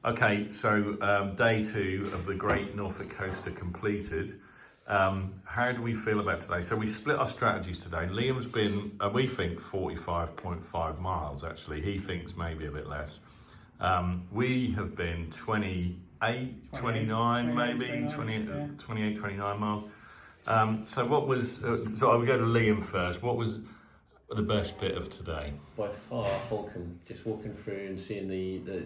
Okay, so day 2 of the Great Norfolk Coaster completed. How do we feel about today? So we split our strategies today. Liam's been, we think 45.5 miles actually. He thinks maybe a bit less. We have been 28, 29 maybe, 28, 29 miles. So what was, so I would go to Liam first. What was the best bit of today? By far, Holcombe, just walking through and seeing the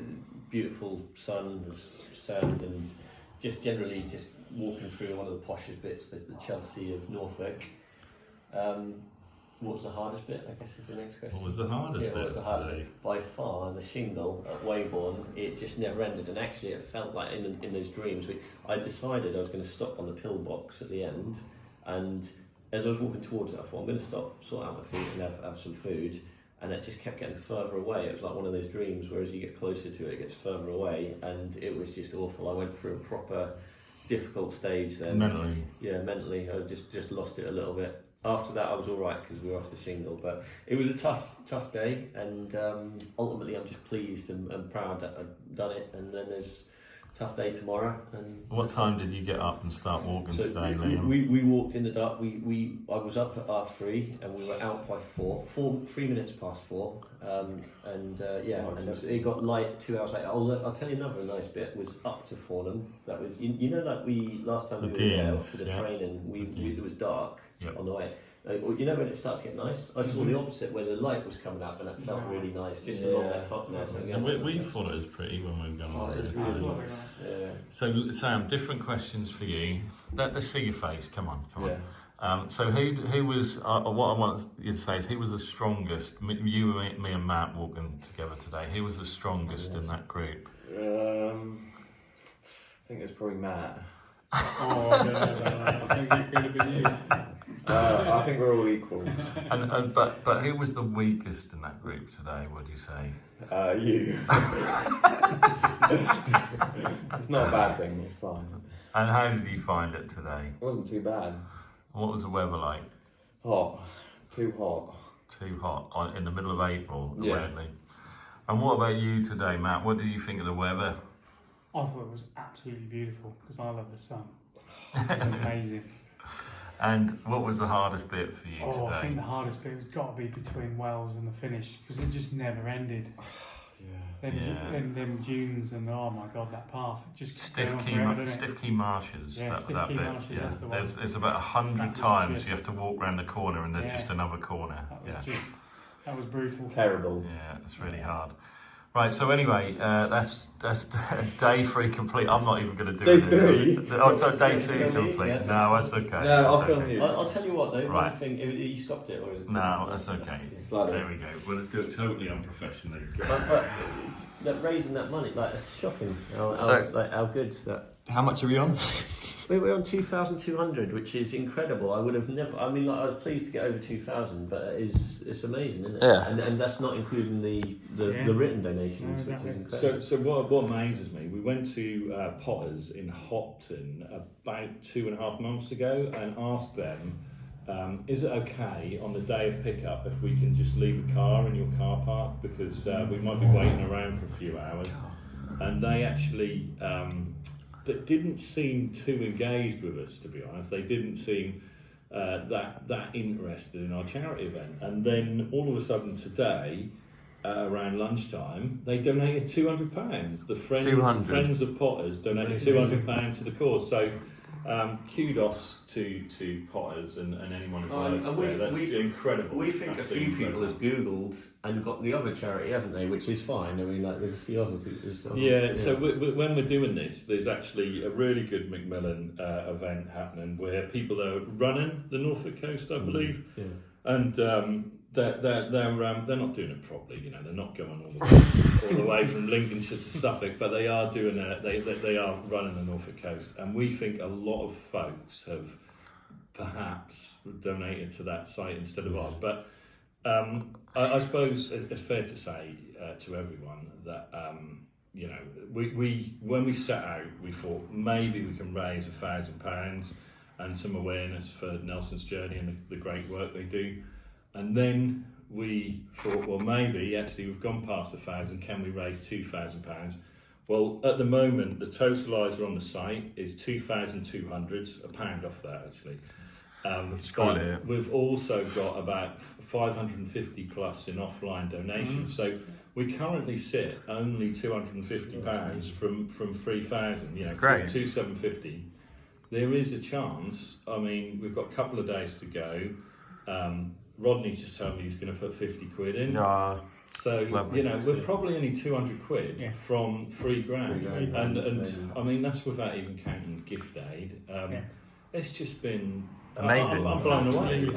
beautiful sun, the sand, and just generally just walking through one of the poshest bits, the Chelsea of Norfolk. What was the hardest bit, I guess is the next question. What was the hardest bit today? By far, the shingle at Weybourne, it just never ended, and actually it felt like in those dreams, I decided I was going to stop on the pillbox at the end, and as I was walking towards it, I thought I'm going to stop, sort out my feet and have some food, and it just kept getting further away. It was like one of those dreams where as you get closer to it, it gets further away, and it was just awful. I went through a proper difficult stage then. Mentally? Yeah, mentally. I just lost it a little bit. After that, I was all right because we were off the shingle, but it was a tough day, and ultimately I'm just pleased and proud that I've done it, and then there's tough day tomorrow. And what time did you get up and start walking today, Liam? We walked in the dark. I was up at 3:30 and we were out by 3 minutes past 4. And it got light 2 hours later. I'll tell you another nice bit was up to Fornham. That was you know, like we last time we were there for the training. It was dark on the way. You know when it starts to get nice? I saw the opposite where the light was coming up and that felt really nice just along that top there. So and we thought it was pretty when we were going it was really nice. Yeah. So Sam, different questions for you. Let's see your face. Come on. Yeah. So who was? What I want you to say is who was the strongest? You, me, and Matt walking together today. Who was the strongest in that group? I think it was probably Matt. Oh, I don't know about that. I think it could have been you. I think we're all equal. But who was the weakest in that group today? Would you say? You. It's not a bad thing. It's fine. And how did you find it today? It wasn't too bad. What was the weather like? Hot. Too hot. Too hot in the middle of April, Yeah. apparently. And what about you today, Matt? What did you think of the weather? I thought it was absolutely beautiful because I love the sun. It was amazing. And what was the hardest bit for you today? I think the hardest bit has got to be between Wells and the finish because it just never ended. Them dunes and oh my god, that path just Stiff Key Marshes. Yeah, that bit. Marshes, yeah. that's the one. There's about 100 times you have to walk around the corner and there's just another corner. That was brutal. Terrible. Yeah, it's really hard. Right, so anyway, that's day 3 complete. I'm not even going to do Day 3? Oh, so day 2 complete. Yeah, no, that's okay. No, I'll that's film okay. you. I'll tell you what though. Right. One thing, you stopped it or is it? No, that's okay. Bloody. There we go. Well, let's do it totally unprofessionally. But that raising that money, like it's shocking. How good that. How much are we on? We're on 2,200, which is incredible. I would have never. I mean, like, I was pleased to get over 2,000, but it's amazing, isn't it? Yeah. And that's not including the written donations, which is incredible. So what amazes me, we went to Potters in Hopton about 2.5 months ago and asked them, is it okay on the day of pickup if we can just leave a car in your car park because we might be waiting around for a few hours? And they actually didn't seem too engaged with us, to be honest. They didn't seem that interested in our charity event. And then all of a sudden today, around lunchtime, they donated £200. The Friends of Potters donated £200 to the cause. So kudos to Potters and anyone who works there. That's incredible. We think Absolutely a few people incredible. have Googled and got the other charity, haven't they? Which is fine. I mean, like there's a few other people. So when we're doing this, there's actually a really good Macmillan event happening where people are running the Norfolk coast, I believe, and they're not doing it properly. You know, they're not going all the way from Lincolnshire to Suffolk, but they are doing they are running the Norfolk coast, and we think a lot of folks have perhaps donated to that site instead of ours. But I suppose it's fair to say to everyone that you know, we when we set out, we thought maybe we can raise £1,000 and some awareness for Nelson's journey and the great work they do. And then we thought, well, maybe actually we've gone past 1,000. Can we raise £2,000? Well, at the moment, the totaliser on the site is 2,200, £1 off that actually. But we've also got about 550 plus in offline donations. So we currently sit only £250 from 3,000. You know, great. 2,750. There is a chance. I mean, we've got a couple of days to go. Rodney's just told me he's going to put 50 quid in. So, you know, we're probably only 200 quid from £3,000. And I mean, that's without even counting gift aid. It's just been amazing. I'm blown away.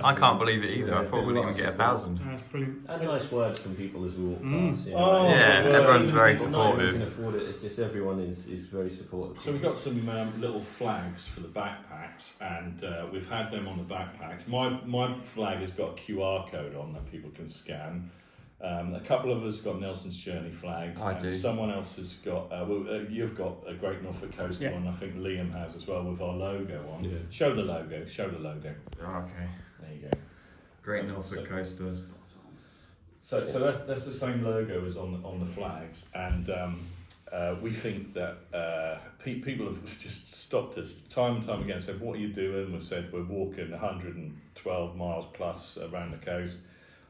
I can't believe it either. I thought we'd even get 1,000. That's brilliant. And nice words from people as we walk past. You know. Oh, everyone's very Not everyone can supportive. afford it. It's just everyone is very supportive. So we've got some little flags for the backpacks, and we've had them on the backpacks. My flag has got a QR code on that people can scan. A couple of us got Nelson's Journey flags. I do. Someone else has got. You've got a Great Norfolk Coast one. I think Liam has as well with our logo on. Yeah. Show the logo. Show the logo. Okay. There you go. Great Norfolk Coast does. So that's the same logo as on the flags, and we think that people have just stopped us time and time again and said, "What are you doing?" We've said we're walking 112 miles plus around the coast.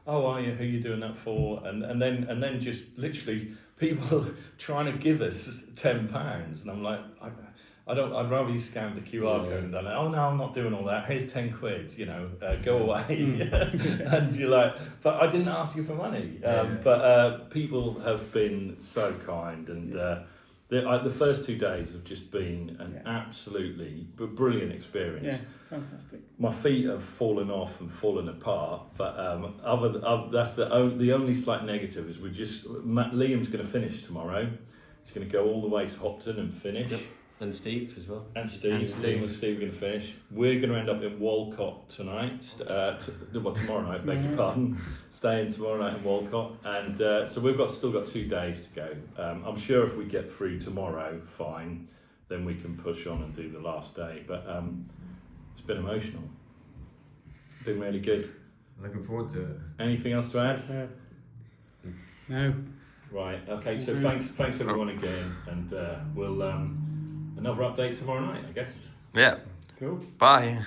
Oh, are you? Who are you doing that for? And then just literally people trying to give us £10, and I'm like, I'd rather you scanned the QR code and done it. Oh no, I'm not doing all that. Here's 10 quid. You know, go away. And you're like, but I didn't ask you for money. But people have been so kind, and the first 2 days have just been an absolutely brilliant experience. Yeah, fantastic. My feet have fallen off and fallen apart, but that's the only slight negative is Liam's going to finish tomorrow. He's going to go all the way to Hopton and finish. Yep. And Steve as well. And Steve are going to finish. We're going to end up in Walcott tonight. Tomorrow night, beg your pardon. Staying tomorrow night in Walcott, and so we've still got 2 days to go. I'm sure if we get through tomorrow, fine, then we can push on and do the last day. But it's been emotional. It's been really good. Looking forward to it. Anything else to add? No. Right. Okay. So thanks everyone again, and we'll another update tomorrow night, I guess. Yeah. Cool. Bye.